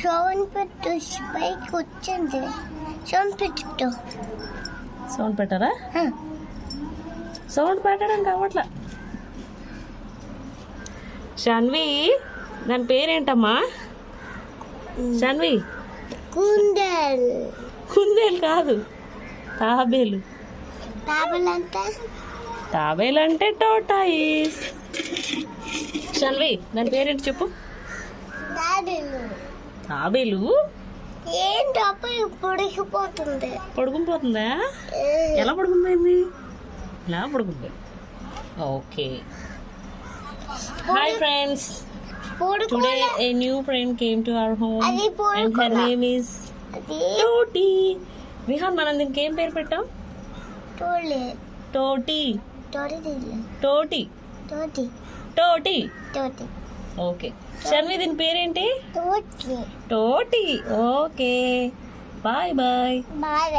Sound పెట్టు పైకి వచ్చింది. సౌండ్ పెట్టు. సౌండ్ పెట్టారా? సౌండ్ పెట్టడం కావట్లా. షన్వి, దాని పేరేంటమ్మా? షన్వి, కుందేలు. కుందేలు కాదు, తాబేలు. తాబేలు అంటే టోటాయిస్. షన్వి, దాని పేరేంటి చెప్పు. తాబేలు ఏంటి పొడిగిపోతుంది. పడుకునిపోతుందా? ఎలా పడుకుంది? ఇలా పడుకుంది. Okay. Hi friends, today a new friend came to our home and her name is Toti. Vihaan, మనం దీనికి ఏం పేరు పెట్టాం? టోటీ. టోటీ. టోటీ. ఓకే. షన్వి, దీని పేరేంటి? టోటీ. Okay, bye bye.